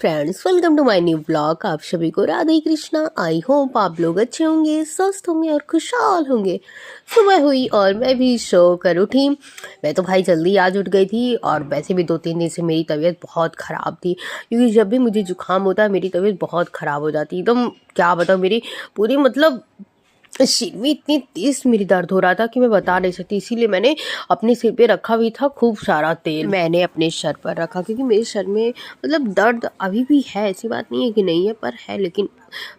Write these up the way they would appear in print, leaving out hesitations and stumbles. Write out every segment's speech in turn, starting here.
Friends, welcome to my new blog. आप सभी को राधे कृष्णा। आई होप आप लोग अच्छे होंगे, स्वस्थ होंगे और खुशहाल होंगे। सुबह हुई और मैं भी सो कर उठी। मैं तो भाई जल्दी आज उठ गई थी और वैसे भी 2-3 दिन से मेरी तबीयत बहुत ख़राब थी, क्योंकि जब भी मुझे जुकाम होता है मेरी तबीयत बहुत ख़राब हो जाती है। एकदम क्या बताऊँ, मेरी पूरी मतलब सिर में इतनी तेज मेरी दर्द हो रहा था कि मैं बता नहीं सकती। इसीलिए मैंने अपने सिर पे रखा भी था खूब सारा तेल, मैंने अपने सर पर रखा, क्योंकि मेरे सर में मतलब दर्द अभी भी है। ऐसी बात नहीं है कि नहीं है, पर है। लेकिन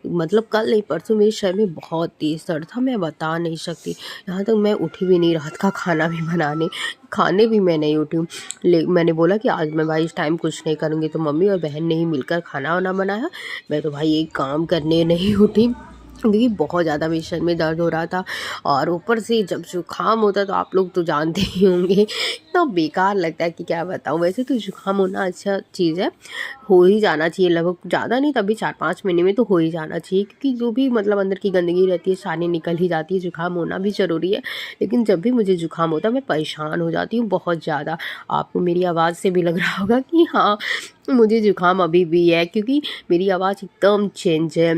मतलब कल नहीं परसों मेरे सर में बहुत तेज दर्द था, मैं बता नहीं सकती। यहाँ तक मैं उठी भी नहीं, रात का खाना भी बनाने खाने भी मैं नहीं उठी हूँ। मैंने बोला कि आज मैं भाई इस टाइम कुछ नहीं करूँगी, तो मम्मी और बहन ने ही मिलकर खाना वाना बनाया। मैं तो भाई एक काम करने नहीं उठी, क्योंकि बहुत ज़्यादा मेरे सर में दर्द हो रहा था। और ऊपर से जब जुकाम होता है तो आप लोग तो जानते ही होंगे, इतना बेकार लगता है कि क्या बताऊँ। वैसे तो जुकाम होना अच्छा चीज़ है, हो ही जाना चाहिए, लगभग ज़्यादा नहीं तभी 4-5 महीने में तो हो ही जाना चाहिए, क्योंकि जो भी मतलब अंदर की गंदगी रहती है सारी निकल ही जाती है। जुकाम होना भी ज़रूरी है, लेकिन जब भी मुझे जुकाम होता है मैं परेशान हो जाती हूँ बहुत ज़्यादा। आपको मेरी आवाज़ से भी लग रहा होगा कि हाँ, मुझे जुकाम अभी भी है, क्योंकि मेरी आवाज़ एकदम चेंज है।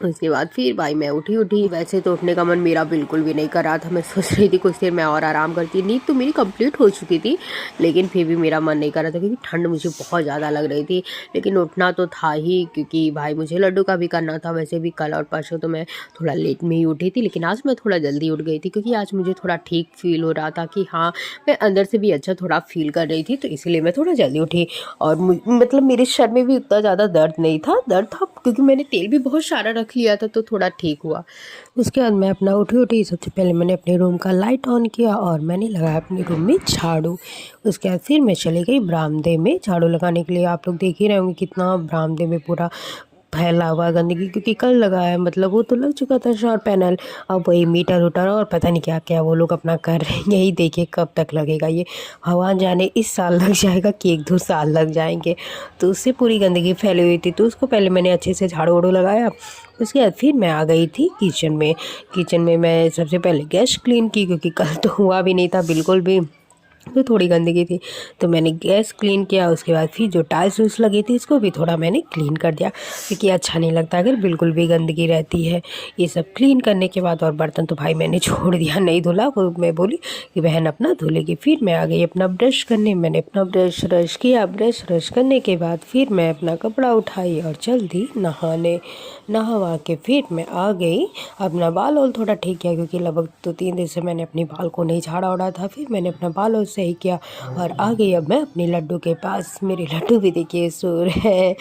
उसके बाद फिर भाई मैं उठी। वैसे तो उठने का मन मेरा बिल्कुल भी नहीं कर रहा था। मैं सोच रही थी कुछ देर मैं और आराम करती। नींद तो मेरी कंप्लीट हो चुकी थी, लेकिन फिर भी मेरा मन नहीं कर रहा था, क्योंकि ठंड मुझे बहुत ज़्यादा लग रही थी। लेकिन उठना तो था ही, क्योंकि भाई मुझे लड्डू का भी करना था। वैसे भी कल और परसों तो मैं थोड़ा लेट में ही उठी थी, लेकिन आज मैं थोड़ा जल्दी उठ गई थी, क्योंकि आज मुझे थोड़ा ठीक फील हो रहा था कि हाँ, मैं अंदर से भी अच्छा थोड़ा फील कर रही थी, तो इसीलिए मैं थोड़ा जल्दी उठी। और मतलब मेरे सर में भी उतना ज़्यादा दर्द था, क्योंकि मैंने तेल भी बहुत सारा रख लिया था, तो थोड़ा ठीक हुआ। उसके बाद मैं अपना उठी सबसे पहले मैंने अपने रूम का लाइट ऑन किया और मैंने लगाया अपने रूम में झाड़ू। उसके बाद फिर मैं चली गई बरामदे में झाड़ू लगाने के लिए। आप लोग देख ही रहे होंगे कितना बरामदे में पूरा फैला हुआ गंदगी, क्योंकि कल लगा है, मतलब वो तो लग चुका था शॉवर पैनल। अब वही मीटर उटर और पता नहीं क्या क्या वो लोग अपना कर रहे हैं। यही देखिए कब तक लगेगा ये, भगवान जाने इस साल लग जाएगा कि 1-2 साल लग जाएंगे। तो उससे पूरी गंदगी फैली हुई थी, तो उसको पहले मैंने अच्छे से झाड़ू वाड़ू लगाया। उसके बाद फिर मैं आ गई थी किचन में मैं सबसे पहले गैस क्लीन की, क्योंकि कल तो हुआ भी नहीं था बिल्कुल भी, तो थोड़ी गंदगी थी, तो मैंने गैस क्लीन किया। उसके बाद फिर जो टाइल्स उल्स लगी थी इसको भी थोड़ा मैंने क्लीन कर दिया, क्योंकि अच्छा नहीं लगता अगर बिल्कुल भी गंदगी रहती है। ये सब क्लीन करने के बाद और बर्तन तो भाई मैंने छोड़ दिया, नहीं धुला, वो मैं बोली कि बहन अपना धुलेगी। फिर मैं आ गई अपना ब्रश करने। मैंने अपना ब्रश किया। ब्रश करने के बाद फिर मैं अपना कपड़ा उठाई और चल दी नहाने। नहवा के फिर मैं आ गई, अपना बाल वाल थोड़ा ठीक किया, क्योंकि लगभग 2-3 दिन से मैंने अपने बाल को नहीं झाड़ा उड़ा था। फिर मैंने अपना बाल वाल सही किया और आ गई अब मैं अपने लड्डू के पास। मेरे लड्डू भी देखिए सो रहे हैं।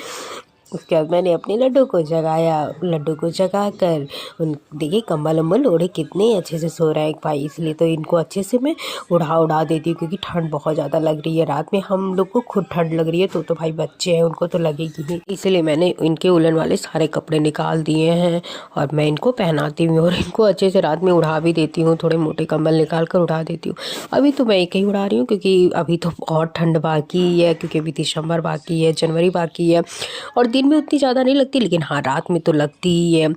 उसके बाद मैंने अपने लड्डू को जगाया। लड्डू को जगा कर उन देखिए कंबल उम्बल ओढ़े कितने अच्छे से सो रहे हैं भाई, इसलिए तो इनको अच्छे से मैं उड़ा देती हूँ, क्योंकि ठंड बहुत ज़्यादा लग रही है रात में। हम लोग को खुद ठंड लग रही है, तो भाई बच्चे हैं उनको तो लगेगी ही, इसलिए मैंने इनके उलन वाले सारे कपड़े निकाल दिए हैं और मैं इनको पहनाती हूँ और इनको अच्छे से रात में उड़ा भी देती हूँ। थोड़े मोटे कंबल निकाल कर उड़ा देती हूँ। अभी तो मैं एक ही उड़ा रही हूँ, क्योंकि अभी तो और ठंड बाकी है, क्योंकि अभी दिसंबर बाकी है, जनवरी बाकी है, और दिन में उतनी ज़्यादा नहीं लगती, लेकिन हाँ रात में तो लगती ही है।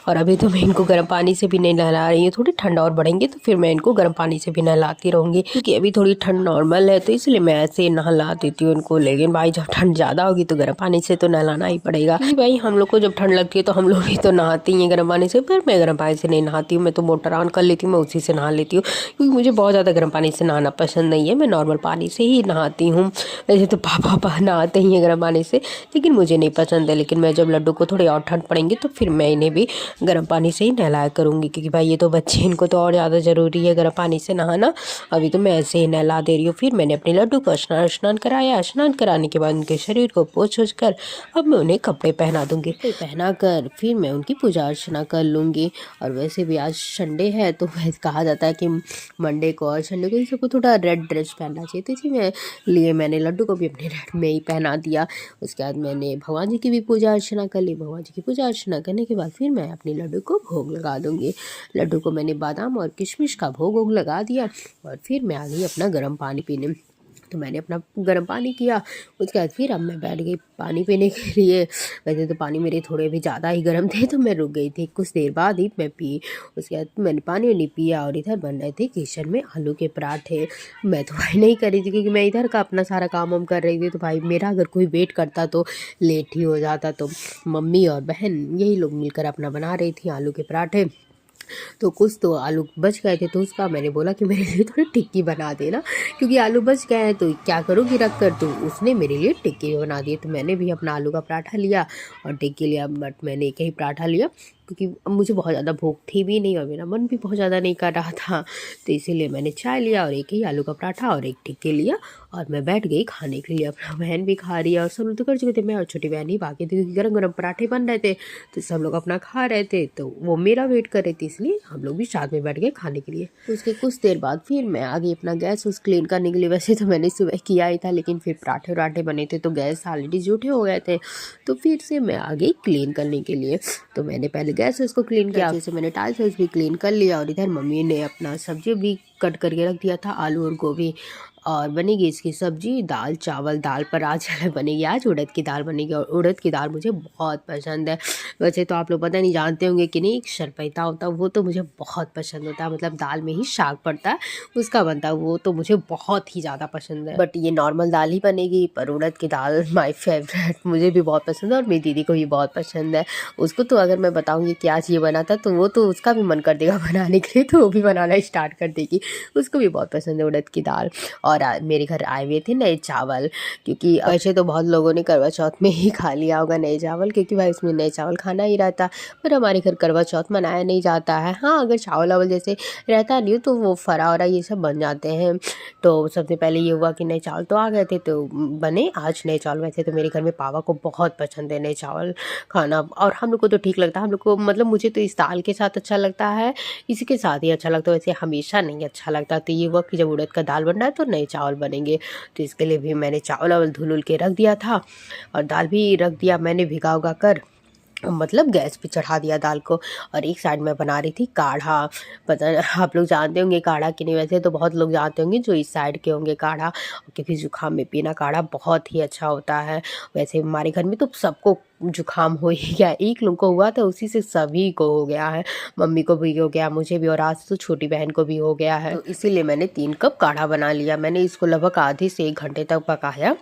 और अभी तो मैं इनको गर्म पानी से भी नहीं नहला रही हूँ, थोड़ी ठंड और बढ़ेंगे तो फिर मैं इनको गर्म पानी से भी नहलाती रहूँगी, क्योंकि अभी थोड़ी ठंड नॉर्मल है, तो इसलिए मैं ऐसे नहला देती हूँ इनको। लेकिन भाई जब ठंड ज़्यादा होगी तो गर्म पानी से तो नहलाना ही पड़ेगा, क्योंकि भाई हम लोग को जब ठंड लगती है तो हम लोग भी तो नहाती हैं गर्म पानी से, पर मैं गर्म पानी से नहीं नहाती हूँ। मैं तो मोटर ऑन कर लेती हूँ, मैं उसी से नहा लेती हूँ, क्योंकि मुझे बहुत ज़्यादा गर्म पानी से नहाना पसंद नहीं है। मैं नॉर्मल पानी से ही नहाती हूँ। वैसे तो पापा नहाते ही हैं गर्म पानी से, लेकिन मुझे नहीं पसंद है। लेकिन मैं जब लड्डू को थोड़ी और ठंड पड़ेंगी तो फिर मैं इन्हें भी गर्म पानी से ही नहलाया करूँगी, क्योंकि भाई ये तो बच्चे, इनको तो और ज़्यादा ज़रूरी है गर्म पानी से नहाना। अभी तो मैं ऐसे ही नहला दे रही हूँ। फिर मैंने अपने लड्डू को स्नान कराया। स्नान कराने के बाद उनके शरीर को पोंछ कर अब मैं उन्हें कपड़े पहना दूँगी। पहना कर फिर मैं उनकी पूजा अर्चना कर लूँगी। और वैसे भी आज संडे है, तो वैसे कहा जाता है कि मंडे को और संडे को इन सबको थोड़ा रेड ड्रेस पहनना चाहिए, तो इसीलिए मैंने लड्डू को भी अपने रेड में ही पहना दिया। उसके बाद मैंने भगवान जी की भी पूजा अर्चना कर ली। भगवान जी की पूजा अर्चना करने के बाद फिर मैं अपने लड्डू को भोग लगा दूँगी। लड्डू को मैंने बादाम और किशमिश का भोग लगा दिया और फिर मैं आ गई अपना गर्म पानी पीने। तो मैंने अपना गर्म पानी किया। उसके बाद फिर अब मैं बैठ गई पानी पीने के लिए। वैसे तो पानी मेरे थोड़े भी ज़्यादा ही गर्म थे तो मैं रुक गई थी, कुछ देर बाद ही मैं पी। उसके बाद मैंने पानी वानी पिया और इधर बन रहे थे किचन में आलू के पराठे। मैं तो भाई नहीं कर रही थी क्योंकि मैं इधर का अपना सारा काम वाम कर रही थी, तो भाई मेरा अगर कोई वेट करता तो लेट ही हो जाता। तो मम्मी और बहन यही लोग मिलकर अपना बना रही थी आलू के पराठे। तो कुछ तो आलू बच गए थे, तो उसका मैंने बोला कि मेरे लिए थोड़ी टिक्की बना देना, क्योंकि आलू बच गए हैं तो क्या करूँगी रख कर। तो उसने मेरे लिए टिक्की बना दी। तो मैंने भी अपना आलू का पराठा लिया और टिक्की लिया, बट मैंने एक ही पराठा लिया क्योंकि अब मुझे बहुत ज़्यादा भूख थी भी नहीं और मेरा मन भी बहुत ज़्यादा नहीं कर रहा था। तो इसीलिए मैंने चाय लिया और एक ही आलू का पराठा और एक टिक्की लिया और मैं बैठ गई खाने के लिए। अपना बहन भी खा रही है और सब लोग तो कर चुके थे, मैं और छोटी बहन ही बाकी थी क्योंकि गर्म गर्म पराठे बन रहे थे तो सब लोग अपना खा रहे थे। तो वो मेरा वेट कर रही थी, इसलिए हम लोग भी साथ में बैठ गए खाने के लिए। तो उसके कुछ देर बाद फिर मैं आ गई अपना गैस उस क्लीन करने के लिए। वैसे तो मैंने सुबह किया ही था, लेकिन फिर पराठे वराठे बने थे तो गैस ऑलरेडी जूठे हो गए थे, तो फिर से मैं आ गई क्लीन करने के लिए। तो मैंने पहले गैस उसको क्लीन किया, जैसे मैंने टाइल्स भी क्लीन कर लिया और इधर मम्मी ने अपना सब्जी भी कट करके रख दिया था, आलू और गोभी। और बनेगी इसकी सब्जी, दाल चावल। दाल पर आज बनेगी, आज उड़द की दाल बनेगी और उड़द की दाल मुझे बहुत पसंद है। वैसे तो आप लोग पता नहीं जानते होंगे कि नहीं, एक शरपैता होता है वो तो मुझे बहुत पसंद होता है, मतलब दाल में ही शाक पड़ता है उसका बनता है, वो तो मुझे बहुत ही ज़्यादा पसंद है। बट ये नॉर्मल दाल ही बनेगी, पर उड़द की दाल माय फेवरेट, मुझे भी बहुत पसंद है और मेरी दीदी को भी बहुत पसंद है। उसको तो अगर मैं बताऊँगी कि आज ये बना था तो वो तो उसका भी मन कर देगा बनाने के लिए, तो वो भी बनाना स्टार्ट कर देगी, उसको भी बहुत पसंद है उड़द की दाल। और मेरे घर आए हुए थे नए चावल, क्योंकि वैसे तो बहुत लोगों ने करवा चौथ में ही खा लिया होगा नए चावल, क्योंकि भाई उसमें नए चावल खाना ही रहता, पर हमारे घर करवा चौथ मनाया नहीं जाता है। हाँ, अगर चावल वावल जैसे रहता नहीं हो तो वो फरा वरा ये सब बन जाते हैं। तो सबसे पहले ये हुआ कि नए चावल तो आ गए थे तो बने आज नए चावल। वैसे तो मेरे घर में पापा को बहुत पसंद है नए चावल खाना, और हम लोग को तो ठीक लगता है। हम लोग को मतलब मुझे तो इस दाल के साथ अच्छा लगता है, इसी के साथ ही अच्छा लगता है, वैसे हमेशा नहीं अच्छा लगता। तो ये हुआ कि जब उड़द का दाल बन रहा है तो नए चावल बनेंगे, तो इसके लिए भी मैंने चावल वावल धुल के रख दिया था और दाल भी रख दिया मैंने भिगा उगा कर, मतलब गैस पे चढ़ा दिया दाल को। और एक साइड में बना रही थी काढ़ा। पता आप लोग जानते होंगे काढ़ा कि नहीं, वैसे तो बहुत लोग जानते होंगे जो इस साइड के होंगे काढ़ा, क्योंकि जुकाम में पीना काढ़ा बहुत ही अच्छा होता है। वैसे हमारे घर में तो सबको जुकाम हो ही गया, एक लोग को हुआ था उसी से सभी को हो गया है, मम्मी को भी हो गया, मुझे भी, और आज तो छोटी बहन को भी हो गया है। तो इसीलिए मैंने 3 कप काढ़ा बना लिया। मैंने इसको लगभग आधे से 1 घंटे तक पकाया।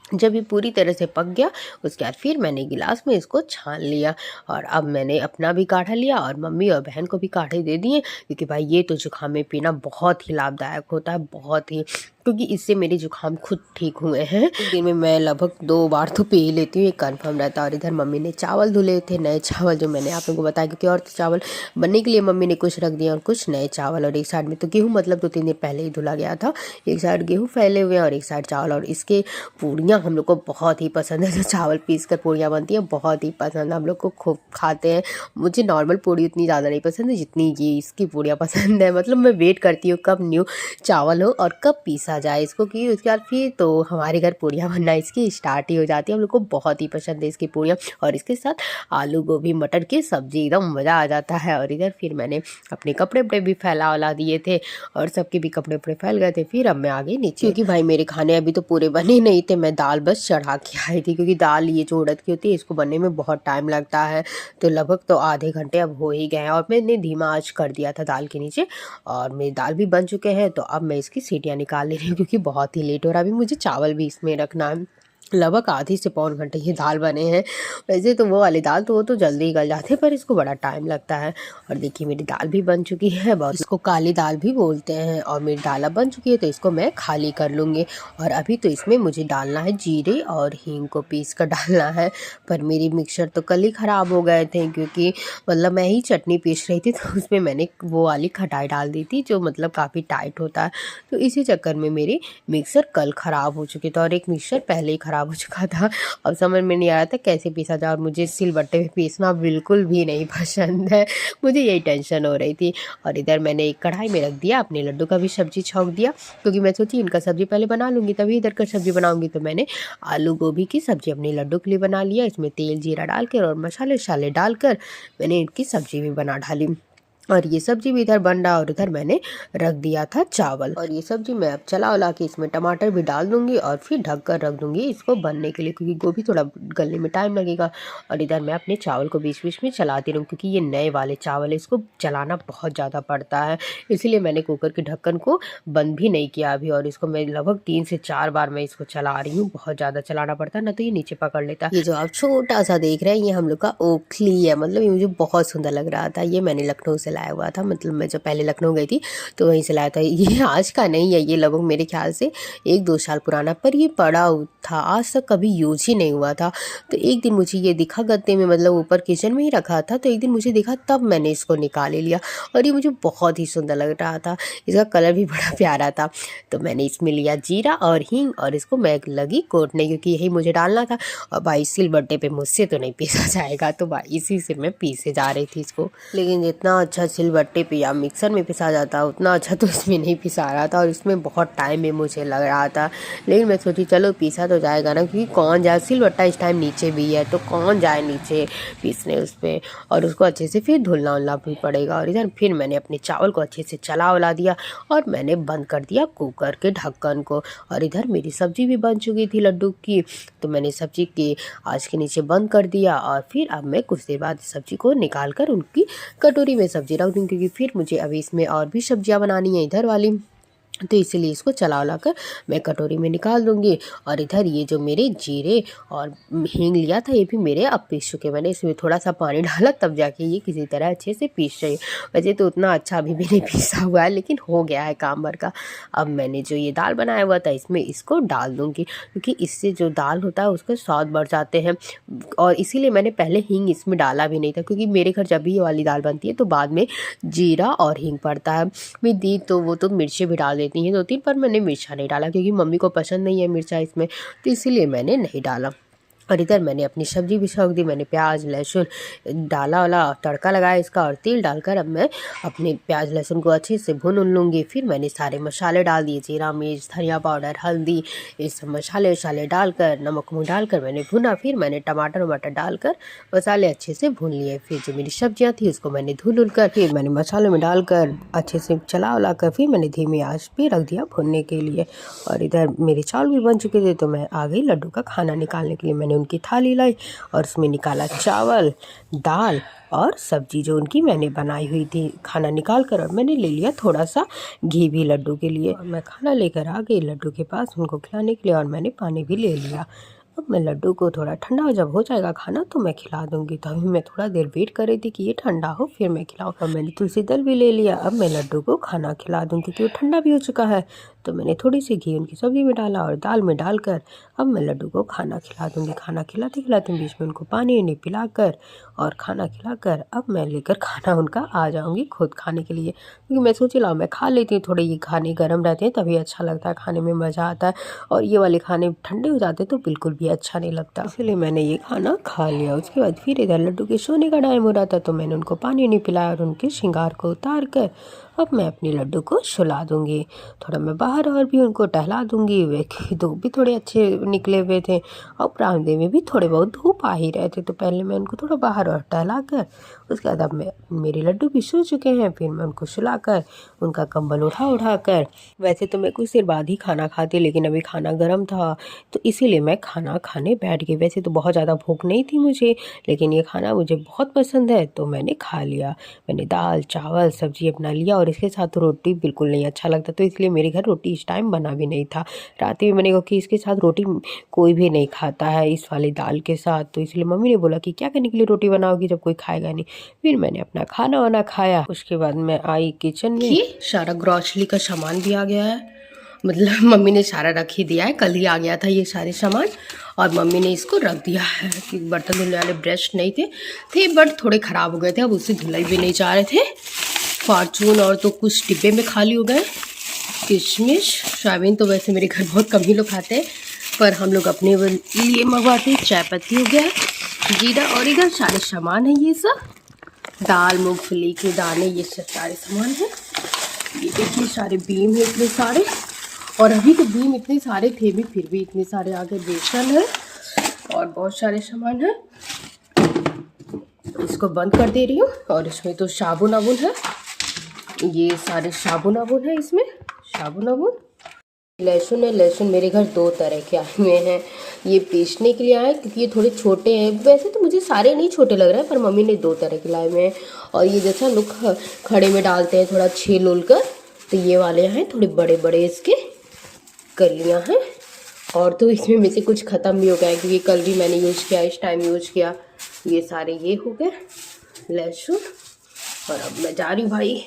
जब ये पूरी तरह से पक गया उसके बाद फिर मैंने गिलास में इसको छान लिया और अब मैंने अपना भी काढ़ा लिया और मम्मी और बहन को भी काढ़े दे दिए, क्योंकि भाई ये तो जुकाम में पीना बहुत ही लाभदायक होता है, बहुत ही, क्योंकि इससे मेरे जुकाम खुद ठीक हुए हैं। दिन में मैं लगभग 2 बार तो पी ही लेती हूँ, ये कन्फर्म रहता है। और इधर मम्मी ने चावल धुले थे, नए चावल, जो मैंने आप लोगों को बताया, क्योंकि और तो चावल बनने के लिए मम्मी ने कुछ रख दिया और कुछ नए चावल। और एक साइड में तो गेहूँ, मतलब 2-3 दिन पहले ही धुला गया था, एक साइड गेहूँ फैले हुए और एक साइड चावल। और इसके पूड़ियाँ हम लोग को बहुत ही पसंद है, जो चावल पीस कर पूड़ियाँ बनती हैं बहुत ही पसंद है, हम लोग को खूब खाते हैं। मुझे नॉर्मल पूड़ी उतनी ज़्यादा नहीं पसंद है जितनी ये इसकी पूड़ियाँ पसंद है, मतलब मैं वेट करती हूँ कब न्यू चावल हो और कब पीसा जाए इसको, कि उसके बाद फिर तो हमारे घर पूड़ियाँ बनना इसकी स्टार्ट ही हो जाती है। हम लोग को बहुत ही पसंद है इसकी पूड़ियाँ, और इसके साथ आलू गोभी मटर की सब्जी, एकदम मज़ा आ जाता है। और इधर फिर मैंने अपने कपड़े वपड़े भी फैला वला दिए थे और सबके भी कपड़े वपड़े फैल गए थे। फिर अब मैं आ गई नीचे, क्योंकि भाई मेरे खाने अभी तो पूरे बने नहीं थे, मैं दाल बस चढ़ा के आई थी, क्योंकि दाल ये जो उड़द की होती है इसको बनने में बहुत टाइम लगता है, तो लगभग तो आधे घंटे अब हो ही गए हैं। और मैंने धीमा आंच कर दिया था दाल के नीचे, और मेरी दाल भी बन चुके हैं। तो अब मैं इसकी सीटियाँ निकाल ले रही हूँ, क्योंकि बहुत ही लेट हो रहा है। अभी मुझे चावल भी इसमें रखना है, लगभग आधी से पौन घंटे ये दाल बने हैं। वैसे तो वो वाली दाल तो वो तो जल्दी ही गल जाते हैं, पर इसको बड़ा टाइम लगता है। और देखिए मेरी दाल भी बन चुकी है, बहुत इसको काली दाल भी बोलते हैं। और मेरी दाल अब बन चुकी है तो इसको मैं खाली कर लूँगी। और अभी तो इसमें मुझे डालना है जीरे और हींग को पीस कर डालना है, पर मेरी मिक्सर तो कल ही ख़राब हो गए थे, क्योंकि मतलब मैं ही चटनी पीस रही थी तो उसमें मैंने वो वाली खटाई डाल दी थी जो मतलब काफ़ी टाइट होता है, तो इसी चक्कर में मेरी मिक्सर कल ख़राब हो चुकी थी। और एक मिक्सर पहले ही ख़राब हो चुका था, अब समझ में नहीं आ रहा था कैसे पीसा जाए। और मुझे सिलबट्टे पे पीसना बिल्कुल भी नहीं पसंद है, मुझे यही टेंशन हो रही थी। और इधर मैंने एक कढ़ाई में रख दिया, अपने लड्डू का भी सब्जी छौंक दिया, क्योंकि मैं सोची इनका सब्जी पहले बना लूँगी तभी इधर का सब्जी बनाऊँगी। तो मैंने आलू गोभी की सब्जी अपने लड्डू के लिए बना लिया, इसमें तेल जीरा डाल कर और मसाले वसाले डालकर मैंने इनकी सब्जी भी बना डाली। और ये सब्जी भी इधर बन रहा और इधर मैंने रख दिया था चावल। और ये सब्जी मैं अब चला उला के इसमें टमाटर भी डाल दूंगी और फिर ढक कर रख दूंगी इसको बनने के लिए, क्योंकि गोभी थोड़ा गलने में टाइम लगेगा। और इधर मैं अपने चावल को बीच बीच में चलाती रहूँ, क्योंकि ये नए वाले चावल है, इसको चलाना बहुत ज़्यादा पड़ता है, इसलिए मैंने कुकर के ढक्कन को बंद भी नहीं किया अभी। और इसको मैं लगभग 3 से 4 बार मैं इसको चला रही हूँ, बहुत ज़्यादा चलाना पड़ता है ना तो ये नीचे पकड़ लेता है। ये जो आप छोटा सा देख रहे हैं ये हम लोग का ओखली है, मतलब ये मुझे बहुत सुंदर लग रहा था। ये मैंने लखनऊ से लाया हुआ था, मतलब मैं जब पहले लखनऊ गई थी तो वहीं से लाया था। ये आज का नहीं है, ये लगभग मेरे ख्याल से 1-2 साल पुराना, पर ये पड़ा था, आज तक कभी यूज ही नहीं हुआ था। तो एक दिन मुझे ये दिखा गत्ते में, मतलब ऊपर किचन में ही रखा था, तो एक दिन मुझे दिखा तब मैंने इसको निकाल लिया और ये मुझे बहुत ही सुंदर लग रहा था। इसका कलर भी बड़ा प्यारा था। तो मैंने इसमें लिया जीरा और हींग और इसको मैं लगी कोटने, क्योंकि यही मुझे डालना था। और भाई सिलबट्टे पे मुझसे तो नहीं पीसा जाएगा, तो भाई इसी से मैं पीसे जा रही थी इसको। लेकिन जितना अच्छा सिलबट्टे पे या मिक्सर में पिसा जाता उतना अच्छा तो इसमें नहीं पिसा रहा था, और इसमें बहुत टाइम भी मुझे लग रहा था। लेकिन मैं सोची चलो पीसा तो जाएगा ना, क्योंकि कौन जाए, सिलबट्टा इस टाइम नीचे भी है तो कौन जाए नीचे पीसने उस पर, और उसको अच्छे से फिर धुलना उलना भी पड़ेगा। और इधर फिर मैंने अपने चावल को अच्छे से चला उला दिया और मैंने बंद कर दिया कुकर के ढक्कन को। और इधर मेरी सब्जी भी बन चुकी थी लड्डू की, तो मैंने सब्जी के आँच के नीचे बंद कर दिया। और फिर अब मैं कुछ देर बाद सब्जी को निकाल कर उनकी कटोरी में सब्जी रख दूँ, क्योंकि फिर मुझे अभी इसमें और भी सब्जियाँ बनानी है इधर वाली, तो इसीलिए इसको चला उला कर मैं कटोरी में निकाल दूंगी। और इधर ये जो मेरे जीरे और हींग लिया था ये भी मेरे अब पीस चुके। मैंने इसमें थोड़ा सा पानी डाला तब जाके ये किसी तरह अच्छे से पीस जाए। वैसे तो उतना अच्छा अभी भी नहीं पीसा हुआ है, लेकिन हो गया है काम भर का। अब मैंने जो ये दाल बनाया हुआ था इसमें इसको डाल दूँगी, क्योंकि इससे जो दाल होता है उसके स्वाद बढ़ जाते हैं। और इसीलिए मैंने पहले हींग इसमें डाला भी नहीं था, क्योंकि मेरे घर जब भी ये वाली दाल बनती है तो बाद में जीरा और हींग पड़ता है। मेरी दी तो वो तो मिर्ची भी डाल देती हैं 2-3, पर मैंने मिर्चा नहीं डाला, क्योंकि मम्मी को पसंद नहीं है मिर्चा इसमें, तो इसीलिए मैंने नहीं डाला। और इधर मैंने अपनी सब्जी भी छौंक दी, मैंने प्याज लहसुन डाला वाला तड़का लगाया इसका, और तेल डालकर अब मैं अपने प्याज लहसुन को अच्छे से भून लूँगी। फिर मैंने सारे मसाले डाल दिए, जीरा मिर्च धनिया पाउडर हल्दी, ये सब मसाले वसाले डालकर नमक मुँह डालकर मैंने भुना। फिर मैंने टमाटर वमाटर डालकर मसाले अच्छे से भून लिए। फिर जो मेरी सब्जियाँ थी उसको मैंने धुल उल कर फिर मैंने मसालों में डालकर अच्छे से चला उला कर फिर मैंने धीमी आँच पे रख दिया भुनने के लिए। और इधर मेरे चावल भी बन चुके थे, तो मैं आ गई लड्डू का खाना निकालने के लिए। मैंने उनकी थाली लाई और उसमें निकाला चावल दाल और सब्जी जो उनकी मैंने बनाई हुई थी, खाना निकाल कर। और मैंने ले लिया थोड़ा सा घी भी लड्डू के लिए, और मैं खाना लेकर आ गई लड्डू के पास उनको खिलाने के लिए, और मैंने पानी भी ले लिया। अब मैं लड्डू को थोड़ा ठंडा जब हो जाएगा खाना तो मैं खिला दूंगी। तो अभी मैं थोड़ा देर वेट कर रही थी कि ये ठंडा हो फिर मैं खिलाऊँ। और मैंने तुलसी दल भी ले लिया, अब मैं लड्डू को खाना खिला दूँ, क्योंकि वो ठंडा भी हो चुका है। तो मैंने थोड़ी सी घी उनकी सब्जी में डाला और दाल में डालकर अब मैं लड्डू को खाना खिला दूँगी। खाना खिलाते खिलाते बीच में उनको पानी वानी पिलाकर और खाना खिलाकर अब मैं लेकर खाना उनका आ जाऊँगी खुद खाने के लिए, क्योंकि मैं सोची लाओ मैं खा लेती हूँ, थोड़े ये खाने गर्म रहते हैं तभी अच्छा लगता है, खाने में मज़ा आता है। और ये वाले खाने ठंडे हो जाते तो बिल्कुल भी अच्छा नहीं लगता, इसलिए मैंने ये खाना खा लिया। उसके बाद फिर इधर लड्डू के सोने का टाइम हो रहा था, तो मैंने उनको पानी नहीं पिलाया और उनके श्रृंगार को उतार कर अब मैं अपनी लड्डू को सुला दूंगी। थोड़ा मैं बाहर और भी उनको टहला दूंगी, वे धूप भी थोड़े अच्छे निकले हुए थे और बरामदे में भी थोड़े बहुत धूप आ ही रहे थे, तो पहले मैं उनको थोड़ा बाहर और टहला कर उसके बाद अब मैं मेरे लड्डू भी सो चुके हैं, फिर मैं उनको सुला कर उनका कंबल उठा कर, वैसे तो मैं कुछ देर बाद ही खाना खाती, लेकिन अभी खाना गर्म था तो इसीलिए मैं खाना खाने बैठ गई। वैसे तो बहुत ज़्यादा भूख नहीं थी मुझे, लेकिन ये खाना मुझे बहुत पसंद है तो मैंने खा लिया। मैंने दाल चावल सब्जी अपना लिया और इसके साथ रोटी बिल्कुल नहीं अच्छा लगता, तो इसलिए मेरे घर रोटी इस टाइम बना भी नहीं था। रात में मैंने कहा कि इसके साथ रोटी कोई भी नहीं खाता है इस वाली दाल के साथ, तो इसलिए मम्मी ने बोला कि क्या करने के लिए रोटी बनाओगी जब कोई खाएगा नहीं। फिर मैंने अपना खाना वाना खाया। उसके बाद मैं आई किचन में, ये सारा ग्रॉसरी का सामान भी आ गया है, मतलब मम्मी ने सारा रख ही दिया है, कल ही आ गया था ये सारे सामान और मम्मी ने इसको रख दिया है। कि बर्तन धुलने वाले ब्रश नहीं थे बट थोड़े ख़राब हो गए थे, अब उससे धुलाई भी नहीं चाह रहे थे। फॉर्चून और तो कुछ डिब्बे में खाली हो गए। किशमिश सोयाबीन तो वैसे मेरे घर बहुत कम ही लोग खाते हैं, पर हम लोग अपने लिए मंगवाते हैं। चाय पत्ती हो गया, जीरा, और इधर सारे सामान है, ये सब दाल मूंगफली के दाने, ये सब सारे सामान है। ये देखिए सारे बीम है इतने सारे, और अभी तो बीम इतने सारे थे भी फिर भी इतने सारे आगे। बेसन है और बहुत सारे सामान है। इसको बंद कर दे रही हूँ और इसमें तो साबुन वाबुन है। ये सारे साबुन वाबुन है इसमें, साबुन वाबुन। लहसुन है, लहसुन मेरे घर 2 तरह के आए हुए हैं। ये पीसने के लिए आए क्योंकि ये थोड़े छोटे हैं, वैसे तो मुझे सारे नहीं छोटे लग रहे हैं, पर मम्मी ने 2 तरह के लाए हुए हैं। और ये जैसा लोग खड़े में डालते हैं थोड़ा छील उल कर, तो ये वाले हैं थोड़े बड़े बड़े, इसके कलियाँ हैं। और तो इसमें में से कुछ ख़त्म भी हो गया है क्योंकि कल भी मैंने यूज़ किया, इस टाइम यूज़ किया। ये सारे ये हो गए लहसुन। और अब मैं जा रही हूँ भाई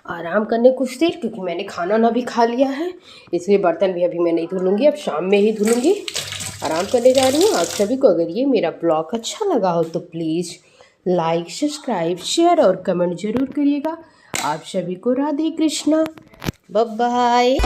आराम करने कुछ देर, क्योंकि मैंने खाना ना भी खा लिया है, इसलिए बर्तन भी अभी मैं नहीं धुलूँगी, अब शाम में ही धुलूँगी। आराम करने जा रही हूँ। आप सभी को अगर ये मेरा ब्लॉग अच्छा लगा हो तो प्लीज़ लाइक, सब्सक्राइब, शेयर और कमेंट ज़रूर करिएगा। आप सभी को राधे कृष्णा, बाय बाय।